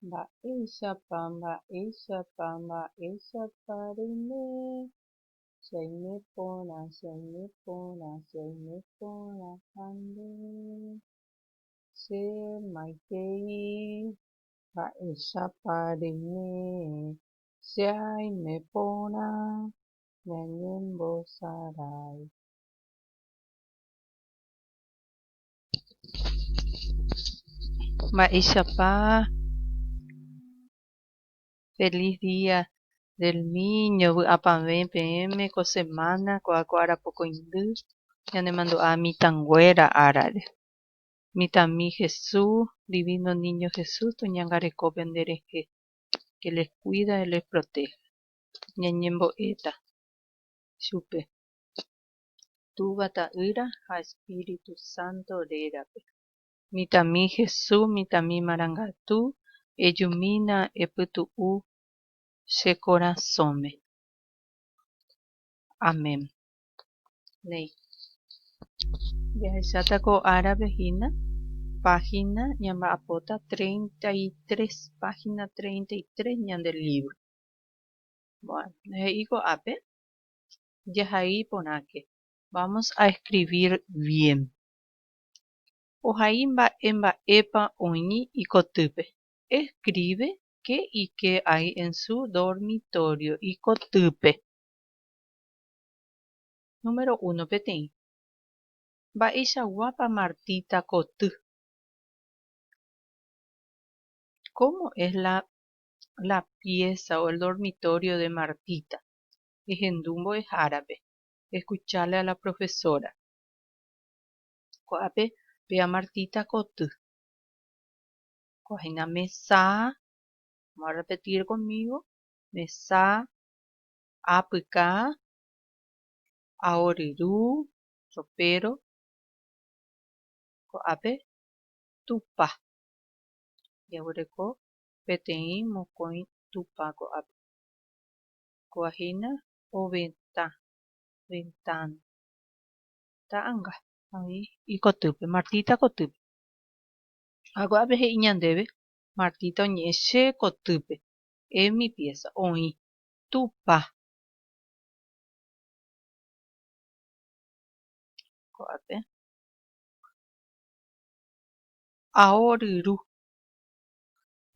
Mba'éichapa, mba'éichapa, mba'éichapa reime. Chaimépõrã, chaimépõrã, chaimépõrã hande. Che maitei mba'éichapa reime. Chaimépõrã ñañembosarái. Mba'éichapa. Feliz Día del Niño, vy'apavẽ peẽme ko semana ko'áko arapokoindy ñanemandu'a mitãnguéra árape. Mitãmi Jesús, Divino Niño Jesús toñangareko penderehe, que les cuida y les protege. Ñañembo'éta chupe. Túva ta'ýra ha Espíritu Santo rérape. Mitãmi Jesús, mitãmi marangatu, ejumína epytu'u che korasõme. Amén. Ley. Jahecháta ko árape hína, página ñamba'apóta 33, página 33 ñande libro. Bueno, he'i ko'ápe jahai porãke. Vamos a escribir bien. Ohai mba'épa oĩ ikotýpe. Escribe qué y qué hay en su dormitorio ikotýpe. Número 1 peteĩ. Mba'eichaguápa Martita koty. ¿Cómo es la pieza o el dormitorio de Martita? Ehendumbo es árabe. Escucharle a la profesora. Ko'ápe vea Martita koty. Kohina mesa. Vamos a repetir conmigo. Mesa. Apyka. Aoryru. Ropero. Ko'ápe tupa. Jaguereko peteĩ mokõi tupa ko'ápe. Ko'ahína oventa. Ventana. Ta'ãnga. Ahí ikotýpe. Martita kotýpe. Ha ko'ápe he'i ñandéve. Martita oñe'ẽ che kotýpe. Es mi pieza. Oĩ. Tupa. Ko'ápe. Aoryru.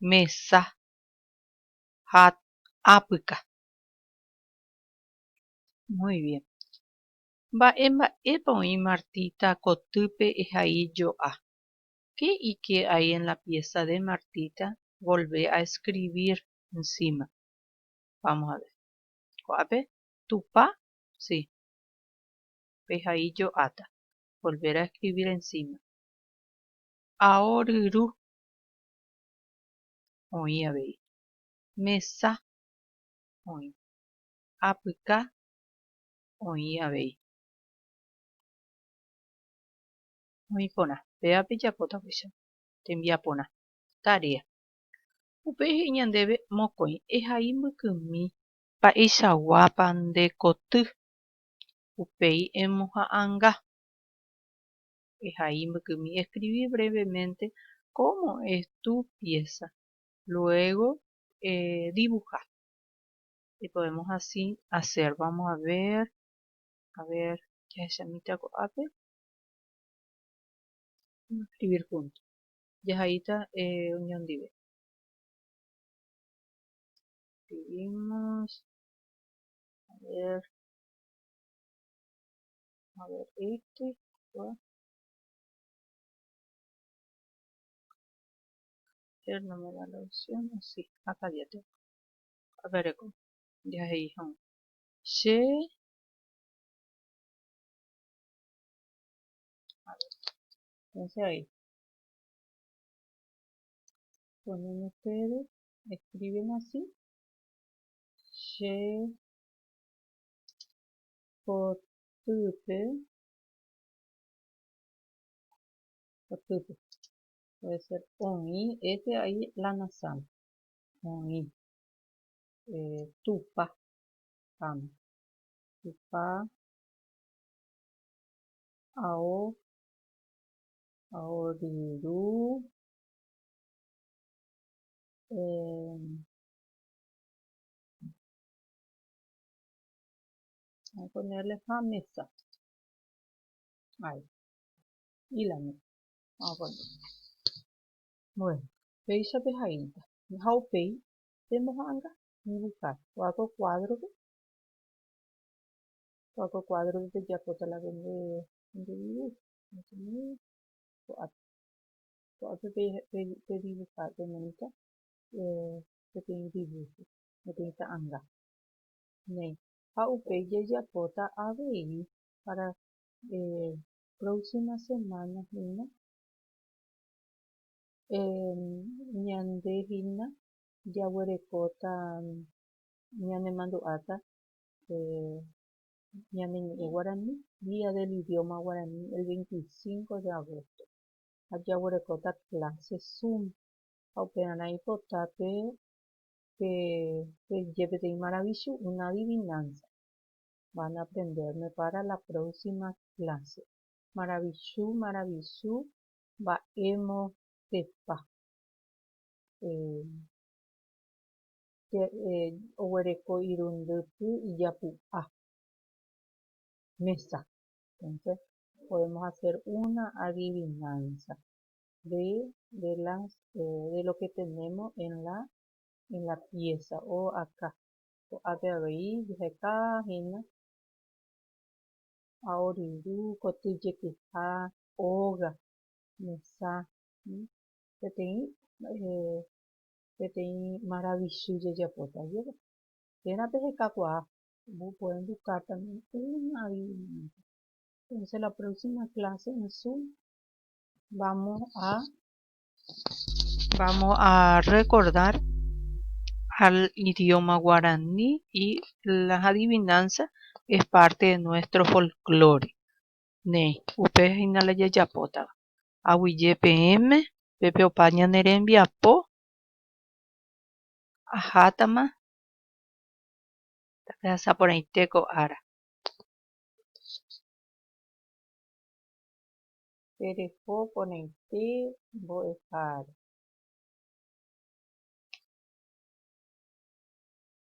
Mesa. Ha apyka. Muy bien. Mba'épa oĩ Martita kotýpe ehai joa. ¿Qué y qué hay en la pieza de Martita? Volvé a escribir encima. Vamos a ver. Ko'ápe tupa. Sí. Ehai joáta. Volver a escribir encima. Aoryru. Oĩ avei. Mesa. Oĩ. Apyka. Oĩ avei. Oĩ porã. Péape japóta pycha. Tembiaporã. Tarea. Upe he'i ñandéve mokõi. Ehai mbykymi mba'eichaguápa nde koty. Upéi emoha'ãnga. Ehai mbykymi. Escribí brevemente cómo es tu pieza. Luego dibuja. Y podemos así hacer. Vamos a ver. A ver. Ya llamita ko'ápe. Vamos a escribir juntos. Yahaíta oñondive. Escribimos. A ver. A ver, este. No me da la opción. Sí, acá ya tengo. A ver, ya ahí. Che. A ver. Entonces ahí. Ponen ustedes. Escriben así. Che. Kotype. Kotype. Puede ser oĩ. Este ahí la nasal. Oĩ. Tupa. Vamos. Tupa. Aoryru. Voy a ponerle a mesa. Ahí. Y la mesa. Vamos a poner. Bueno, veis a pejainta. How pay. Temos anga. Dibujar. Cuatro cuadros de ya toda la vende dibujo. Cuatro de dibujar de manita. Que tem dibujo. Que tem anga. Né. How pay ya pota a ver para próxima semana, ¿no? Ñandehina yaguerekóta ñanemandu'áta ñaneñe'ẽ Guarani, Día del Idioma Guaraní, el 25 de agosto. Ajaguerekóta clase Zoom. Operará hipotate que lleve maravilloso una adivinanza. Van a aprenderme para la próxima clase. Maravilloso, va'émo tepa. Oguereko irundypy ijapu'a. Mesa. Entonces podemos hacer una adivinanza de lo que tenemos en la pieza o acá. Apeavei jekahína aorindu kotyjekyha óga mesa peteĩ maravilloso jejapóta jéva. Pérape hekakuaa. Pueden buscar también una adivinanza. Entonces la próxima clase en Zoom vamos a recordar al idioma guaraní y las adivinanzas es parte de nuestro folclore. Ne, upe hinala yayapota. Ahuille PM, pepe opaña nerembiapo, ajátama, tapeasa por ahí teco ara. Perejo ponente, boejar.